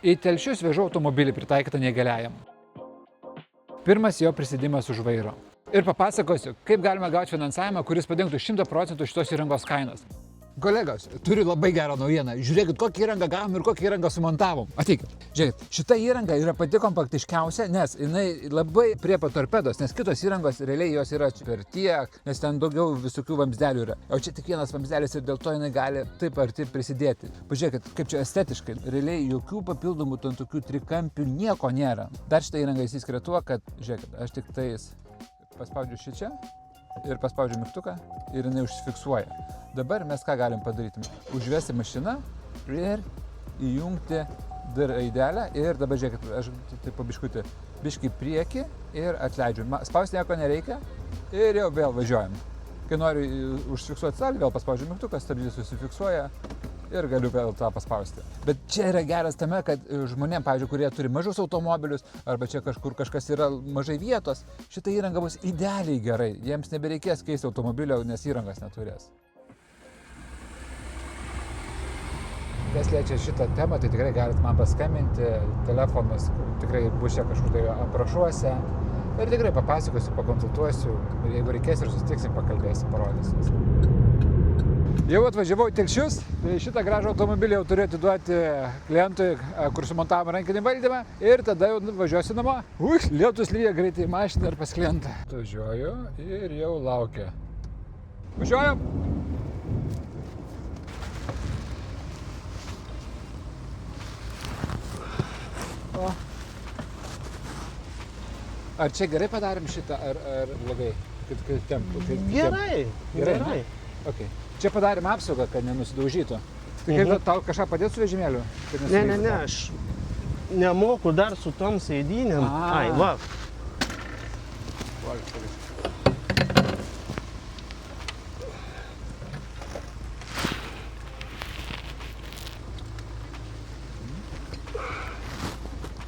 Į Telšius vežau automobilį pritaikytą neįgaliajam. Pirmas jo prisėdimas už vairo. Ir papasakosiu, kaip galima gauti finansavimą, kuris padengtų 100% šitos įrangos kainas. Kolegos, turiu labai gerą naujieną. Žiūrėkit, kokią įrangą gavom ir kokią įrangą sumontavom. Ateikit. Žiūrėkit, šita įranga yra pati kompaktiškiausia, nes jinai labai priepa torpedos, nes kitos įrangos realiai jos yra per tiek, nes ten daugiau visokių vamzdelių yra. O čia tik vienas vamzdelis ir dėl to jinai gali taip ar taip prisidėti. Pažiūrėkit, kaip čia estetiškai. Realiai jokių papildomų ten tokių trikampių nieko nėra. Dar šitą įrangą įsiskiria tuo, kad, žiūrėkit, aš tik tais paspaudžiu šičia ir paspaudžiu mygtuką ir jinai užsifiksuoja. Dabar mes ką galim padaryti? Užvesti mašiną ir įjungti D raidelę ir dabar žiūrėkit, aš taip pabiškutį biškį priekį ir atleidžiu. Spausti nieko nereikia ir jau vėl važiuojam. Kai noriu užfiksuoti stalį, vėl paspaudžiu mygtuką, stabdys susifiksuoja ir galiu vėl tą paspausti. Bet čia yra geras tame, kad žmonėm, pavyzdžiui, kurie turi mažus automobilius arba čia kažkur kažkas yra mažai vietos, šita įranga bus idealiai gerai. Jiems nebereikės keisti automobilio, nes įrangos neturės. Kas liečia šitą temą, tai tikrai galite man paskambinti, telefonas tikrai bus čia kažkur tai aprašuose ir tikrai papasakosiu, pakonsultuosiu ir jeigu reikės ir susitiksim, pakalbėsim, parodysim. Jau atvažiavau į Telšius, tai šitą gražų automobilį jau turiu atiduoti klientui, kur sumontavom rankinį valdymą ir tada jau važiuosiu namo. Lietus lyja greitai į mašiną ir pas klientą. Važiuoju ir jau laukia. Važiuojam! O. Ar čia gerai padarėm šitą, ar blogai? Gerai. Okay. Čia padarėm apsaugą, kad nenusidaužytų. Tai kaip tau kažką padėt su vežimėliu? Ne, aš nemoku dar su tom sėdynėm. Ai, va.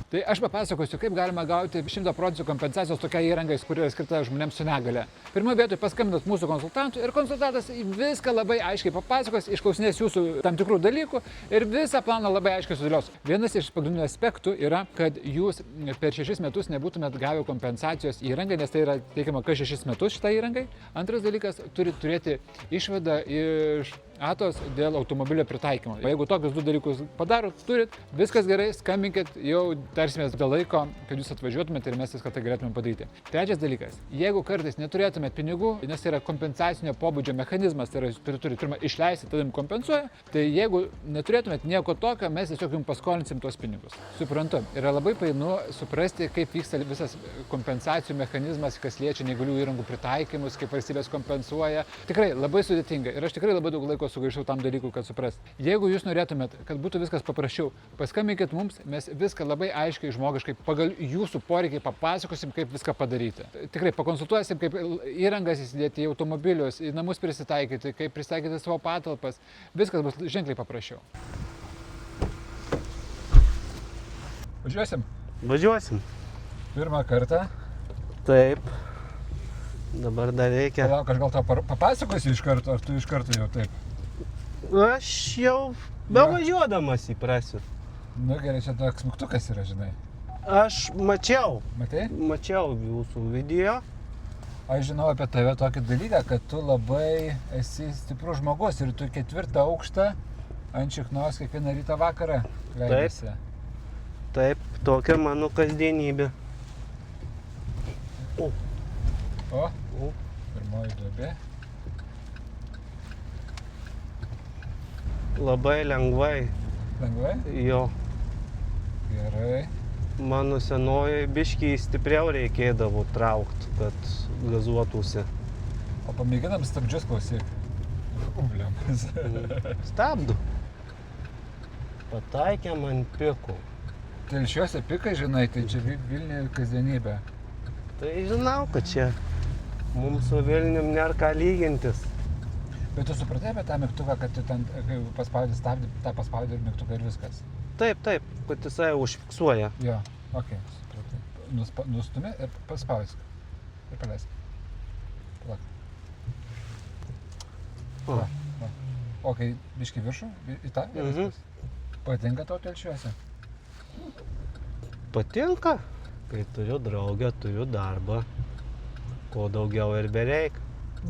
Tai aš papasakosiu, kaip galima gauti 100% kompensacijos tokia įrangai, kuri yra skirta žmonėms su negale. Pirmoje vietoje paskambinat mūsų konsultantui ir konsultantas viską labai aiškiai papasakos, išklausinės jūsų tam tikrų dalykų ir visą planą labai aiškiai sudėlios. Vienas iš pagrindinių aspektų yra, kad jūs per 6 metus nebūtumėt gavę kompensacijos įrangai, nes tai yra teikiama kas 6 metus šitai įrangai. Antras dalykas, turit turėti išvadą iš ATOS dėl automobilio pritaikymo. Jeigu tokius 2 dalykus padarot, turit, viskas gerai, skambinkit, jau tarsimės dėl laiko, kad jūs atvažiuotumėte ir mes viską tai galėtume padaryti. Trečias dalykas, jeigu kartais neturėtumėt pinigų, nes tai yra kompensacinio pobūdžio mechanizmas, tai yra jūs turite pirmą išleisti, tada jums kompensuoja, tai jeigu neturėtumėt nieko tokio, mes tiesiog jums paskolinsim tuos pinigus. Suprantu, yra labai painu suprasti, kaip vyksta visas kompensacijų mechanizmas, kas liečia neįgaliųjų įrangų pritaikymus, kaip valstybės kompensuoja. Tikrai labai sudėtinga ir aš tikrai labai daug laiko sugaišau tam dalykų, kad suprast. Jeigu jūs norėtumėt, kad būtų viskas paprasčiau, paskambinkit mums, mes viską labai aiškiai, žmogiškai, pagal jūsų poreikiai papasakosim, kaip viską padaryti. Tikrai pakonsultuosim, kaip įrangas įsidėti į automobilius, į namus prisitaikyti, kaip prisitaikyti savo patalpas. Viskas bus ženkliai paprasčiau. Važiuosim? Važiuosim. Pirmą kartą. Taip. Dabar dar reikia. Palauk, aš gal tau papasakosiu iš karto, ar tu iš karto jau taip? Aš jau bevažiuodamas įprasiu. Nu gerai, čia toks mygtukas yra, žinai. Aš mačiau. Matei? Mačiau jūsų video. Aš žinau apie tave tokį dalyką, kad tu labai esi stiprus žmogus ir tu 4. aukštą ant šiknos kiekvieną rytą vakarą leidėsi. Taip, tokia mano kasdienybė. O, pirmoji duobė. Labai lengvai. Lengvai? Jo. Gerai. Mano senoji biškį stipriau reikėdavo traukti, kad gazuotųsi. O pamėginam stabdžius klausyk. Ubliamas. Stabdu. Pataikėm ant pikų. Telšiuose pikai, žinai, tai čia Vilniuje kasdienybė. Tai žinau, kad čia mums su Vilnium nėra ką lygintis. Bet tu supratai apie tą mygtuką, kad tu ten, kai paspaudi stabdį, tą paspaudi ir mygtuką ir viskas? Taip, kad jisai užfiksuoja. Jo, okei, supratai. Nustumi ir paspausk. Ir paleisk. Palak. O kai biškį viršų, į tą ir viskas. Patinka tau Telšiuose? Patinka, kai turiu draugę, turiu darbą, ko daugiau ir bereik.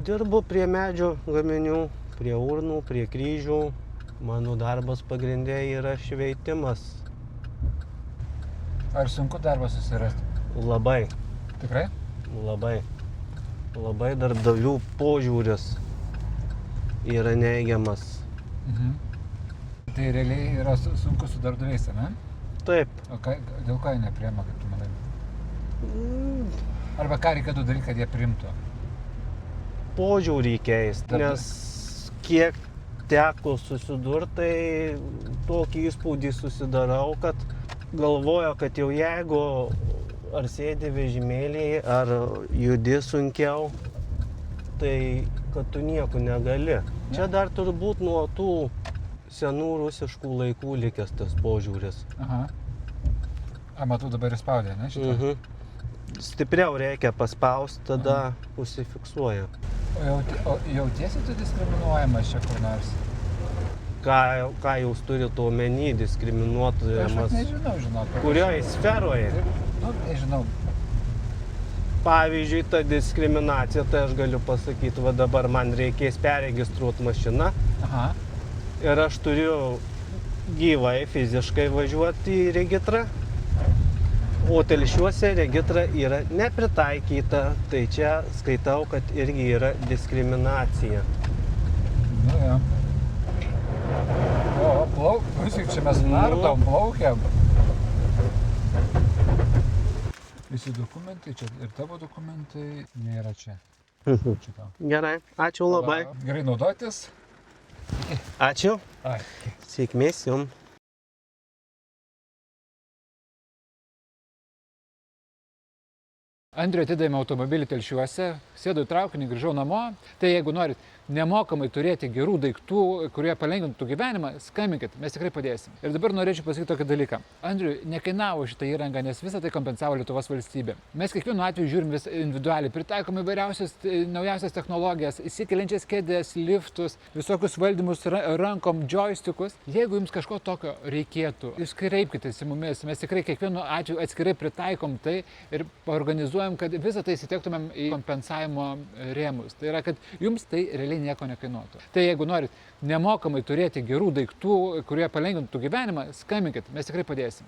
Dirbu prie medžio gaminių, prie urnų, prie kryžių. Mano darbas pagrindė yra šveitimas. Ar sunku darbą susirasti? Labai, Tikrai? labai, labai darbdavių požiūris yra neigiamas. Tai realiai yra sunku su darbdaviais, ne? Taip. O dėl ko jie nepriima, kaip tu manai? Arba ką reikėtų daryti, kad jie priimtų? Požiūrį keisti, nes kiek teko susidurti, tai tokį įspūdį susidarau, kad galvoju, kad jau jeigu ar sėdi vežimėlyje, ar judi sunkiau, tai kad tu nieko negali. Čia dar turbūt nuo tų senų rusiškų laikų likęs tas požiūris. Aha. Matau, dabar įspaudė, ne, šitą? Stipriau reikia paspausti, tada užsifiksuoja. O jautiesi tu diskriminuojamas čia kur nors? Ką jūs turite omeny Aš diskriminuojamas? nežinau, žinok. Kurioje sferoje? Nu, nežinau. Pavyzdžiui, ta diskriminacija, tai aš galiu pasakyti, va dabar man reikės perregistruoti mašiną Aha. ir aš turiu gyvai fiziškai važiuoti į regitrą, o telšiuose regitra yra nepritaikyta, tai čia skaitau, kad irgi yra diskriminacija. Nu, jo. O, klausyk, čia mes nardom, plaukiam. Visi dokumentai, čia ir tavo dokumentai nėra čia. Čia tau. Gerai, ačiū labai. Gerai naudotis. Ačiū. Ai. Sėkmės jums. Andriui atidavėme automobilį Telšiuose, sėdau į traukinį, grįžau namo. Tai jeigu norit nemokamai turėti gerų daiktų, kurie palengvintų gyvenimą, skambinkit, mes tikrai padėsim. Ir dabar norėčiau pasakyti tokį dalyką. Andriui nekainavo šitą įrangą, nes visą tai kompensavo Lietuvos valstybė. Mes kiekvienu atveju žiūrim vis individualiai, pritaikom įvairiausias naujausias technologijas, įsikeliančias kėdės, liftus, visokius valdymus rankom, joystickus. Jeigu jums kažko tokio reikėtų, jūs kreipkitės į mumis, mes tikrai kiekvienu atveju atskirai pritaikom tai ir organizuojam, kad visą tai įsitektumėm į kompensavimo rėmus. Tai yra, kad jums tai realiai nieko nekainuotų. Tai jeigu norit nemokamai turėti gerų daiktų, kurie palengvintų gyvenimą, skambinkit, mes tikrai padėsim.